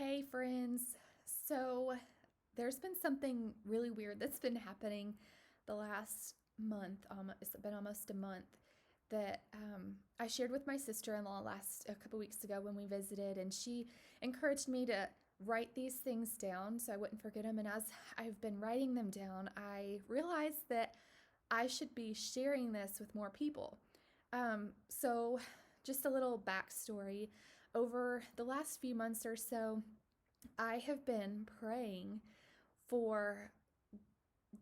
Hey, friends. So, there's been something really weird that's been happening the last month. It's been almost a month that I shared with my sister-in-law a couple weeks ago when we visited, and she encouraged me to write these things down so I wouldn't forget them. And as I've been writing them down, I realized that I should be sharing this with more people. So, just a little backstory. Over the last few months or so, I have been praying for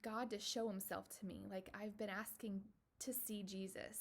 God to show himself to me. Like, I've been asking to see Jesus.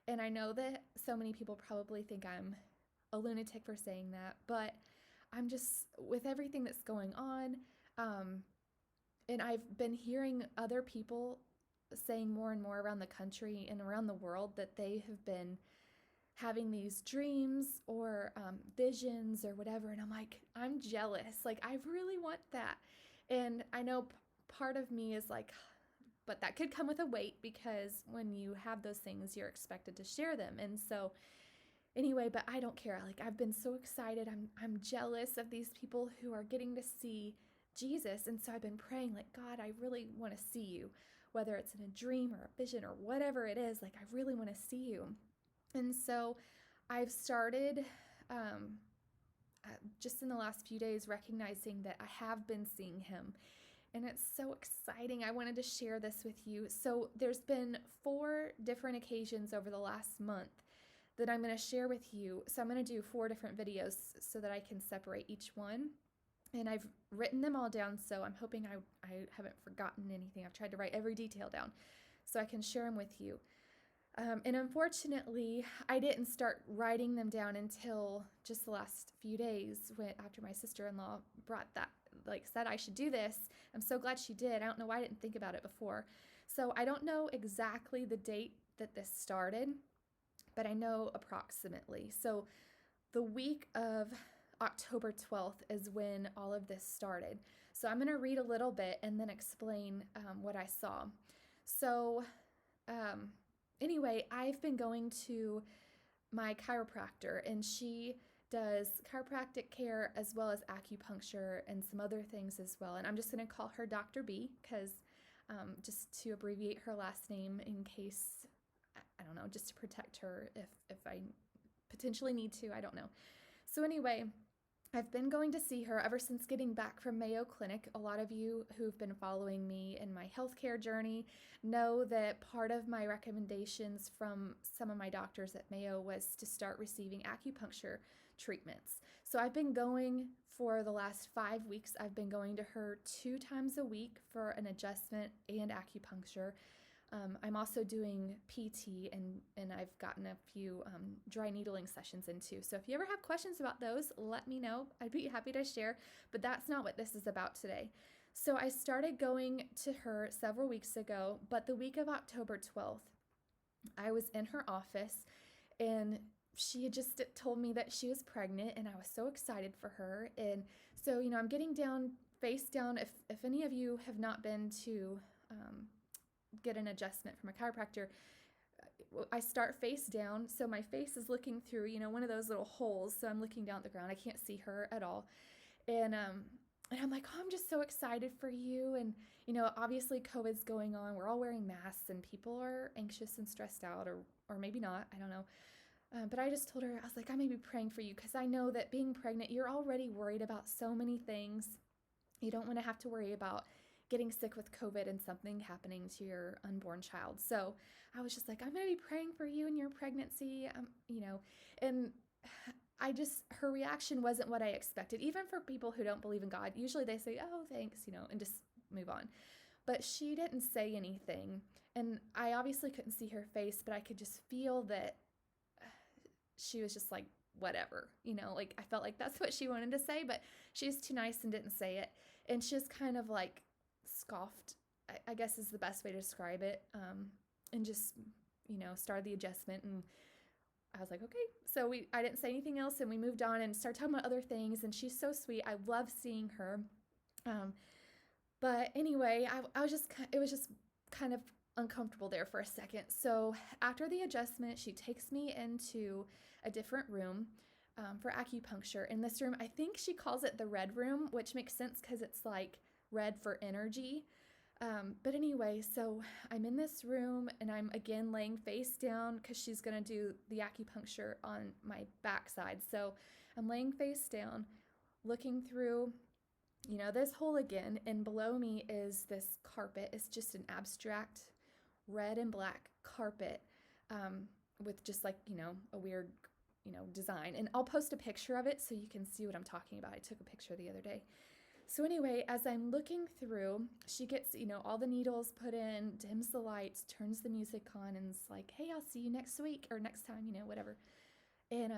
And I know that so many people probably think I'm a lunatic for saying that, but I'm just, with everything that's going on, um, and I've been hearing other people saying more and more around the country and around the world that they have been having these dreams or visions or whatever. And I'm like, I'm jealous. Like, I really want that. And I know part of me is like, but that could come with a weight because when you have those things, you're expected to share them. And so, anyway, but I don't care. Like, I've been so excited. I'm jealous of these people who are getting to see Jesus. And so I've been praying, like, God, I really want to see you, whether it's in a dream or a vision or whatever it is. Like, I really want to see you. And so I've started just in the last few days recognizing that I have been seeing him. And it's so exciting. I wanted to share this with you. So there's been 4 different occasions over the last month that I'm going to share with you. So I'm going to do 4 different videos so that I can separate each one. And I've written them all down, so I'm hoping I haven't forgotten anything. I've tried to write every detail down so I can share them with you. And unfortunately, I didn't start writing them down until just the last few days after my sister-in-law brought that, like, said I should do this. I'm so glad she did. I don't know why I didn't think about it before. So I don't know exactly the date that this started, but I know approximately. So the week of October 12th is when all of this started. So I'm going to read a little bit and then explain what I saw. So, anyway, I've been going to my chiropractor, and she does chiropractic care as well as acupuncture and some other things as well. And I'm just going to call her Dr. B because just to abbreviate her last name in case, I don't know, just to protect her if I potentially need to, I don't know. So anyway, I've been going to see her ever since getting back from Mayo Clinic. A lot of you who've been following me in my healthcare journey know that part of my recommendations from some of my doctors at Mayo was to start receiving acupuncture treatments. So I've been going for the last 5 weeks. I've been going to her 2 times a week for an adjustment and acupuncture. I'm also doing PT, and I've gotten a few dry needling sessions into. So if you ever have questions about those, let me know. I'd be happy to share, but that's not what this is about today. So I started going to her several weeks ago, but the week of October 12th, I was in her office, and she had just told me that she was pregnant, and I was so excited for her. And so, I'm getting down, face down. If any of you have not been to get an adjustment from a chiropractor, I start face down, so my face is looking through, one of those little holes, so I'm looking down at the ground. I can't see her at all. And I'm like, oh, I'm just so excited for you. And, obviously COVID's going on. We're all wearing masks, and people are anxious and stressed out, or maybe not. I don't know. But I just told her, I was like, I may be praying for you because I know that being pregnant, you're already worried about so many things. You don't want to have to worry about getting sick with COVID and something happening to your unborn child. So I was just like, I'm going to be praying for you and your pregnancy, and her reaction wasn't what I expected. Even for people who don't believe in God, usually they say, oh, thanks, and just move on. But she didn't say anything. And I obviously couldn't see her face, but I could just feel that she was just like, whatever, like I felt like that's what she wanted to say, but she was too nice and didn't say it. And she just kind of like scoffed, I guess is the best way to describe it, and just, started the adjustment. And I was like, okay. So I didn't say anything else, and we moved on and started talking about other things. And she's so sweet. I love seeing her. But anyway, it was just kind of uncomfortable there for a second. So after the adjustment, she takes me into a different room. for acupuncture in this room. I think she calls it the red room, which makes sense because it's like red for energy. But anyway, so I'm in this room and I'm again laying face down because she's going to do the acupuncture on my backside. So I'm laying face down, looking through, this hole again. And below me is this carpet. It's just an abstract red and black carpet with just like, a weird, design. And I'll post a picture of it so you can see what I'm talking about. I took a picture the other day. So anyway, as I'm looking through, she gets, all the needles put in, dims the lights, turns the music on, and is like, hey, I'll see you next week or next time, whatever. And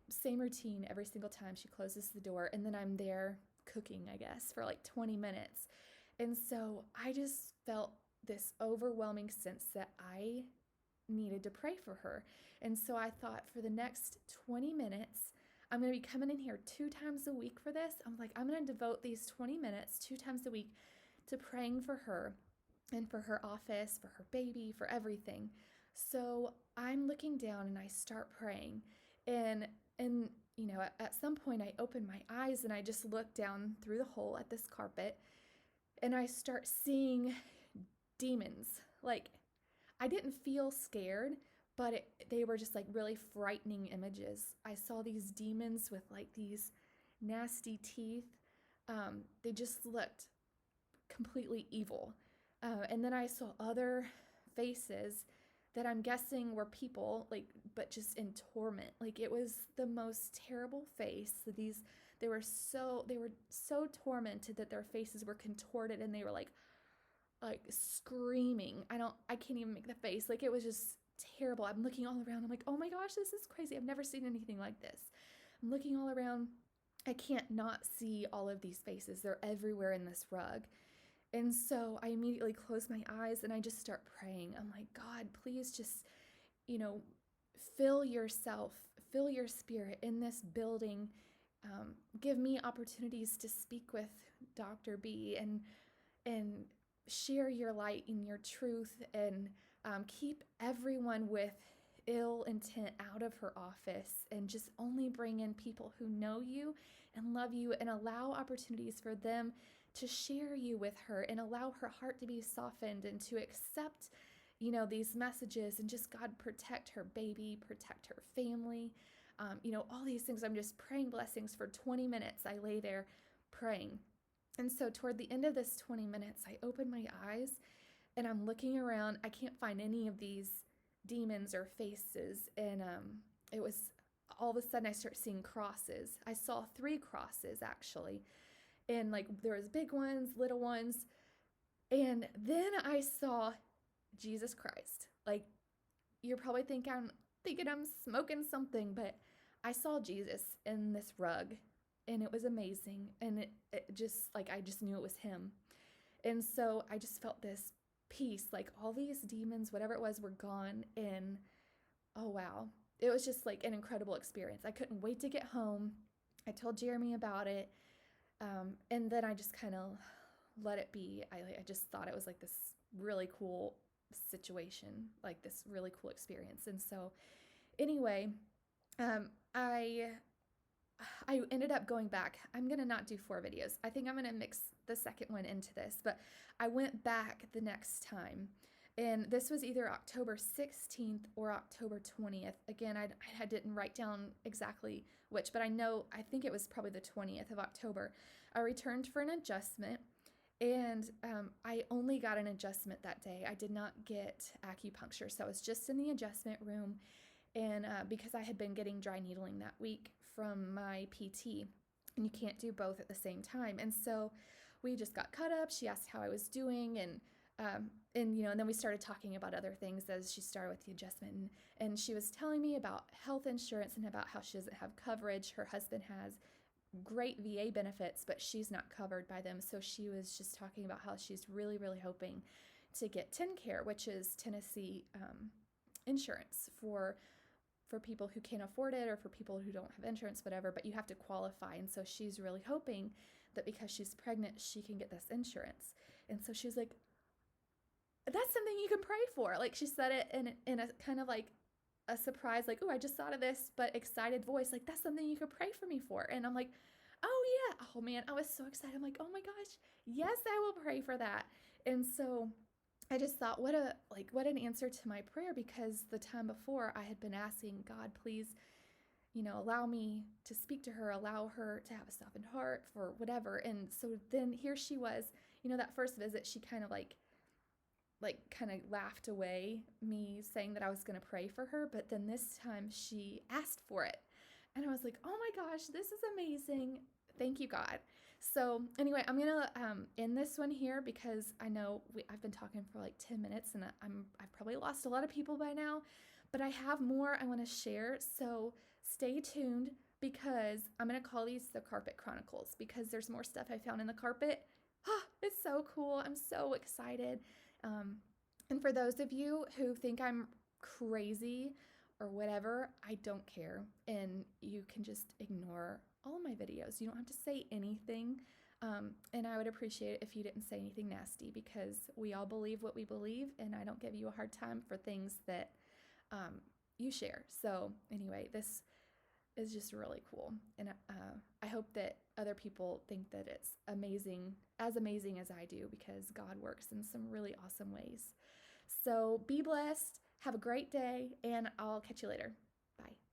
same routine every single time. She closes the door, and then I'm there cooking, I guess, for like 20 minutes. And so I just felt this overwhelming sense that I needed to pray for her. And so I thought for the next 20 minutes, I'm going to be coming in here 2 times a week for this. I'm like, I'm going to devote these 20 minutes 2 times a week to praying for her and for her office, for her baby, for everything. So I'm looking down and I start praying. And at some point I open my eyes and I just look down through the hole at this carpet and I start seeing demons. Like, I didn't feel scared, but they were just like really frightening images. I saw these demons with like these nasty teeth. They just looked completely evil. And then I saw other faces that I'm guessing were people, like, but just in torment. Like, it was the most terrible face. They were so tormented that their faces were contorted and they were like screaming. I can't even make the face. Like, it was just terrible. I'm looking all around. I'm like, oh my gosh, this is crazy. I've never seen anything like this. I'm looking all around. I can't not see all of these faces. They're everywhere in this rug. And so I immediately close my eyes and I just start praying. I'm like, God, please just, fill yourself, fill your spirit in this building. Give me opportunities to speak with Dr. B and share your light and your truth, and keep everyone with ill intent out of her office, and just only bring in people who know you and love you, and allow opportunities for them to share you with her, and allow her heart to be softened and to accept, these messages, and just God protect her baby, protect her family, all these things. I'm just praying blessings for 20 minutes. I lay there praying. And so toward the end of this 20 minutes, I open my eyes and I'm looking around. I can't find any of these demons or faces. And it was all of a sudden I start seeing crosses. I saw 3 crosses actually. And like there was big ones, little ones. And then I saw Jesus Christ. Like, you're probably thinking I'm smoking something, but I saw Jesus in this rug. And it was amazing. And it just, like, I just knew it was him. And so I just felt this peace, like all these demons, whatever it was, were gone. And oh, wow. It was just like an incredible experience. I couldn't wait to get home. I told Jeremy about it. And then I just kind of let it be. I just thought it was like this really cool situation, like this really cool experience. And so anyway, I ended up going back. I'm going to not do 4 videos. I think I'm going to mix the second one into this, but I went back the next time. And this was either October 16th or October 20th. Again, I didn't write down exactly which, but I think it was probably the 20th of October. I returned for an adjustment, and I only got an adjustment that day. I did not get acupuncture, so I was just in the adjustment room. And because I had been getting dry needling that week from my PT, and you can't do both at the same time. And so we just got caught up. She asked how I was doing, and then we started talking about other things as she started with the adjustment. And she was telling me about health insurance and about how she doesn't have coverage. Her husband has great VA benefits, but she's not covered by them. So she was just talking about how she's really, really hoping to get TennCare, which is Tennessee insurance for people who can't afford it, or for people who don't have insurance, whatever, but you have to qualify. And so she's really hoping that because she's pregnant, she can get this insurance. And so she was like, that's something you can pray for. Like, she said it in a kind of like a surprise, like, oh, I just thought of this, but excited voice, like, that's something you could pray for me for. And I'm like, oh, yeah. Oh, man, I was so excited. I'm like, oh my gosh, yes, I will pray for that. And so I just thought, what an answer to my prayer, because the time before I had been asking God, please, allow me to speak to her, allow her to have a softened heart for whatever. And so then here she was, that first visit, she kind of kind of laughed away me saying that I was going to pray for her, but then this time she asked for it. And I was like, "Oh my gosh, this is amazing. Thank you, God." So, anyway, I'm going to end this one here because I know I've been talking for like 10 minutes and I've probably lost a lot of people by now, but I have more I want to share. So, stay tuned because I'm going to call these the Carpet Chronicles because there's more stuff I found in the carpet. It's so cool. I'm so excited. Um, and for those of you who think I'm crazy or whatever, I don't care. And you can just ignore all of my videos. You don't have to say anything. And I would appreciate it if you didn't say anything nasty because we all believe what we believe, and I don't give you a hard time for things that you share. So, anyway, this is just really cool. And I hope that other people think that it's amazing as I do, because God works in some really awesome ways. So be blessed, have a great day, and I'll catch you later. Bye.